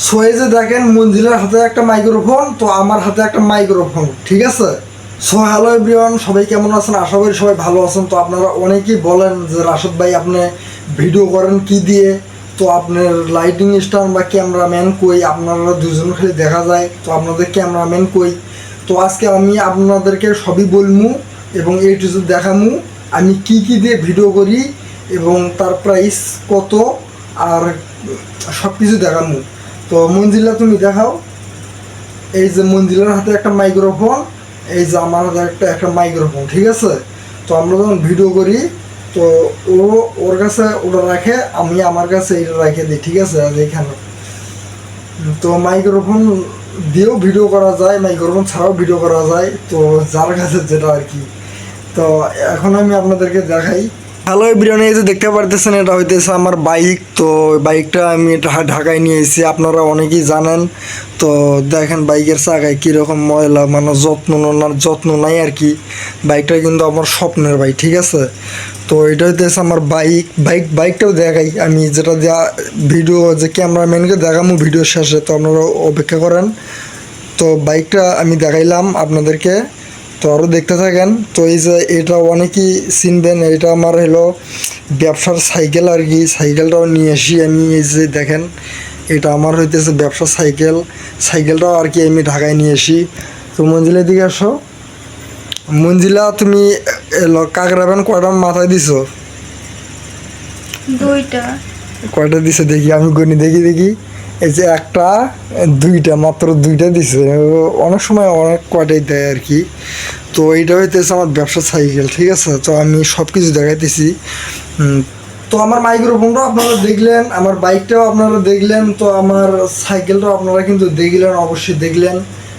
So এই যে দেখেন মঞ্জিলের হাতে একটা মাইক্রোফোন, তো আমার হাতে একটা মাইক্রোফোন, ঠিক আছে। সো হ্যালো এভরিওয়ান, সবাই কেমন আছেন? আশা করি সবাই ভালো আছেন। তো আপনারা অনেকেই বলেন যে রাশেদ ভাই আপনি ভিডিও করেন কি দিয়ে, তো আপনার লাইটিং স্ট্যান্ড বা ক্যামেরাম্যান কই, আপনারা দুজন খালি দেখা যায়, তো আপনাদের ক্যামেরাম্যান কই। তো আজকে আমি আপনাদেরকে সবই বলমু এবং এই টু দেখামু আমি কি কি দিয়ে ভিডিও করি এবং তার প্রাইস কত আর সব কিছু দেখামু। তো মঞ্জিলা তুমি দেখাও। এই যে মঞ্জিলার হাতে একটা মাইক্রোফোন, এই যে আমার হাতে একটা মাইক্রোফোন, ঠিক আছে। তো আমরা যখন ভিডিও করি তো ও ওর কাছে ওটা রাখে, আমি আমার কাছে এটা রেখে দিই, ঠিক আছে। আর এখানে তো মাইক্রোফোন দিয়েও ভিডিও করা যায়, মাইক্রোফোন ছাড়াও ভিডিও করা যায়, তো যার কাছে যেটা আর কি। তো এখন আমি আপনাদেরকে দেখাই। হ্যালো এভরিওয়ান, এই যে দেখতে পারতেছেন এটা হইতেছে আমার বাইক। তো বাইকটা আমি ঢাকায় নিয়ে এসেছি, আপনারা অনেকেই জানেন। তো দেখেন বাইকের চাকায় কীরকম ময়লা, মানে যত্ন নাই আর কি। বাইকটা কিন্তু আমার স্বপ্নের বাইক, ঠিক আছে। তো এটা হইতেছে আমার বাইকটাও দেখাই আমি, যেটা দেওয়া ভিডিও যে ক্যামেরাম্যানকে দেখামো ভিডিও শেষে, তো আপনারা অপেক্ষা করেন। তো বাইকটা আমি দেখাইলাম আপনাদেরকে, তো আরও দেখতে থাকেন। তো এই যে এটা অনেকেই চিনবেন, এটা আমার হলো ব্যবসার সাইকেল আর কি। সাইকেলটাও নিয়ে আসি আমি, এই যে দেখেন এটা আমার হইতেছে ব্যবসার সাইকেলটাও আর কি আমি ঢাকায় নিয়ে আসি। তো মঞ্জিলার দিকে আসো। মঞ্জিলা তুমি কাকরাবেন কয়টা মাথায় দিছো? দুইটা। কয়টা দিছে দেখি, আমি গণি দেখি। এই যে একটা, দুইটা, মাত্র দুইটা দিছে। অনেক সময় অনেক কয়টাই দেয় আর কি। তো এইটা হইতেছে আমার ব্যবসার সাইকেল, ঠিক আছে। তো আমি সব কিছু দেখাইতেছি। তো আমার মাইক্রোফোনটাও আপনারা দেখলেন, আমার বাইকটাও আপনারা দেখলেন, তো আমার সাইকেলটাও আপনারা কিন্তু দেখলেন, অবশ্যই দেখলেন।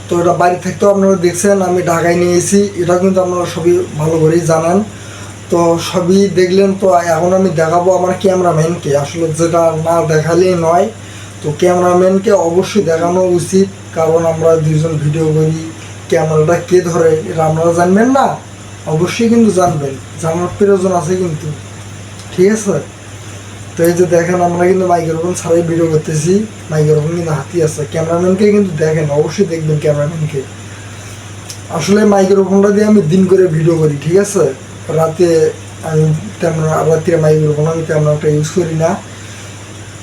তো এটা বাড়ি থাকতেও আপনারা দেখছেন, আমি ঢাকায় নিয়ে এসেছি, এটা কিন্তু আপনারা সবই ভালো করেই জানেন। তো সবই দেখলেন। তো এখন আমি দেখাবো আমার ক্যামেরাম্যানকে, আসলে যেটা না দেখালেই নয়। তো ক্যামেরাম্যানকে অবশ্যই দেখানো উচিত, কারণ আমরা দুইজন ভিডিও করি, ক্যামেরাটা কে ধরে এটা আপনারা জানবেন না, অবশ্যই কিন্তু জানবেন, জানার প্রয়োজন আছে কিন্তু, ঠিক আছে। তো এই যে দেখেন আমরা কিন্তু মাইক্রোফোন ছাড়াই ভিডিও করতেছি, মাইক্রোফোন কিন্তু হাতি আছে। ক্যামেরাম্যানকে কিন্তু দেখেন, অবশ্যই দেখবেন ক্যামেরাম্যানকে। আসলে মাইক্রোফোনটা দিয়ে আমি দিন করে ভিডিও করি, ঠিক আছে। রাতে আমি তেমন, রাত্রে মাইক্রোফোন আমি তেমন একটা ইউজ করি না।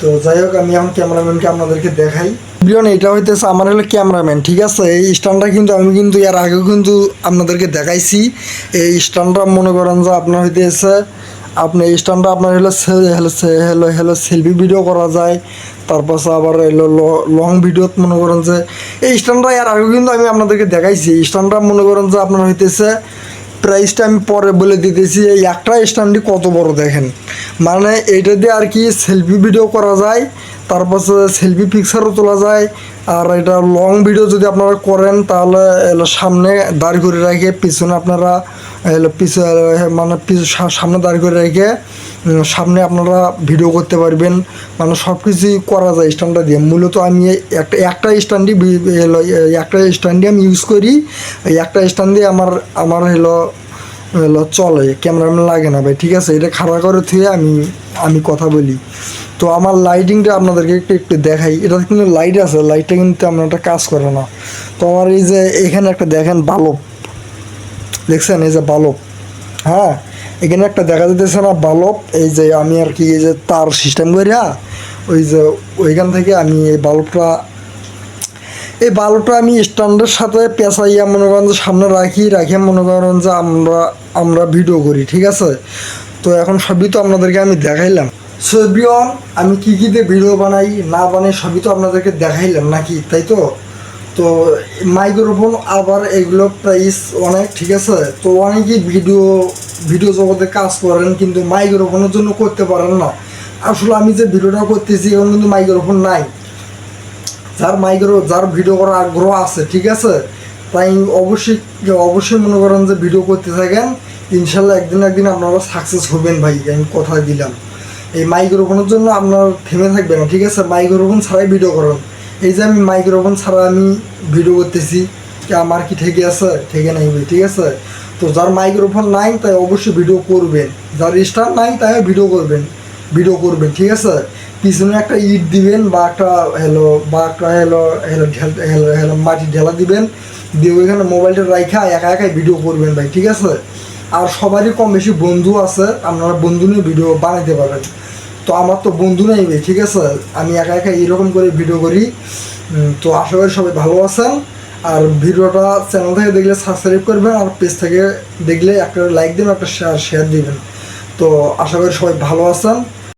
তো যাই হোক, আমি এখন ক্যামেরাম্যানকে আপনাদেরকে দেখাই। বিয়ন এটা হইতেছে আমার হলো ক্যামেরাম্যান, ঠিক আছে। এই স্ট্যান্ডটা কিন্তু আমি কিন্তু এর আগেও কিন্তু আপনাদেরকে দেখাইছি। এই স্ট্যান্ডটা মনে করেন যে আপনার হইতেছে, আপনি এই স্ট্যান্ডটা আপনার হলো হলো সেলফি ভিডিও করা যায়। তারপর আবার এলো লং ভিডিওত মনে করেন যে এই স্ট্যান্ডটা এর আগেও কিন্তু আমি আপনাদেরকে দেখাইছি। এই স্ট্যান্ডটা মনে করেন যে আপনার হইতেছে, প্রাইসটা আমি পরে বলে দিতেছি। এই একটা স্ট্যান্ডই কত বড় দেখেন, মানে এইটা দিয়ে আর কি সেলফি ভিডিও করা যায়, তারপর সেলফি পিকচারও তোলা যায়। আর এটা লং ভিডিও যদি আপনারা করেন তাহলে এলো সামনে দাঁড় করে রেখে, পিছনে আপনারা এলো মানে সামনে দাঁড় করে রেখে সামনে আপনারা ভিডিও করতে পারবেন, মানে সব কিছুই করা যায় স্ট্যান্ডটা দিয়ে। মূলত আমি একটা স্ট্যান্ডই আমি ইউজ করি। এই একটা স্ট্যান্ড দিয়ে আমার আমার হলো হলো চলে, ক্যামেরাম্যান লাগে না ভাই, ঠিক আছে। এটা খাড়া করে থুয়ে আমি কথা বলি। তো আমার লাইটিংটা আপনাদেরকে একটু দেখাই। এটা কিন্তু লাইট আছে, লাইটটা কিন্তু তেমন একটা কাজ করে না। তো আমার এই যে এখানে একটা দেখেন বাল্ব, দেখছেন এই যে বাল্ব, হ্যাঁ এখানে একটা দেখা যেতেছে না বাল্ব। এই যে আমি আর কি এই যে তার সিস্টেম করি, ওই যে ওইখান থেকে আমি এই বাল্বটা আমি স্ট্যান্ডের সাথে পেঁচাইয়া মনে করেন যে সামনে রাখি মনে করেন যে আমরা ভিডিও করি, ঠিক আছে। তো এখন সবই তো আপনাদেরকে আমি দেখাইলাম। সো এভরিওয়ান, আমি কী কী দিয়ে ভিডিও বানাই না বানাই সবই তো আপনাদেরকে দেখাইলাম নাকি, তাই তো। তো মাইক্রোফোন আবার এগুলো প্রাইস অনেক, ঠিক আছে। তো অনেকেই ভিডিও জগতে কাজ করেন কিন্তু মাইক্রোফোনের জন্য করতে পারেন না। আসলে আমি যে ভিডিওটা করতেছি এখন কিন্তু মাইক্রোফোন নাই। যার ভিডিও করার আগ্রহ আছে, ঠিক আছে, তাই অবশ্যই মনে করেন যে ভিডিও করতে থাকেন। ইনশাল্লাহ একদিন আপনারা সাকসেস হবেন ভাই, আমি কথা দিলাম। এই মাইক্রোফোনের জন্য আপনার থেমে থাকবে না, ঠিক আছে। মাইক্রোফোন ছাড়াই ভিডিও করেন। এই যে আমি মাইক্রোফোন ছাড়া আমি ভিডিও করতেছি, আমার কি ঠেকে আছে? ঠেকে নাই ভাই, ঠিক আছে। তো যার মাইক্রোফোন নাই তাই অবশ্যই ভিডিও করবেন, যার স্টার নাই তাই ভিডিও করবেন, ঠিক আছে। পিছনে একটা ইট দিবেন বা একটা মাটি ঢেলা দিবেন, দিয়ে ওইখানে মোবাইলটা রাইখা একা একাই ভিডিও করবেন ভাই, ঠিক আছে? আর সবারই কম বেশি বন্ধু আছে, আপনারা বন্ধু নিয়ে ভিডিও বানাইতে পারেন। তো আমার তো বন্ধু নেই ভাই, ঠিক আছে? আমি একা একা এরকম করে ভিডিও করি। তো আশা করি সবাই ভালো আছেন। আর ভিডিওটা চ্যানেল থেকে দেখলে সাবস্ক্রাইব করবেন, আর পেজ থেকে দেখলে একটা লাইক দেবেন, একটা শেয়ার দিবেন। তো আশা করি সবাই ভালো আছেন।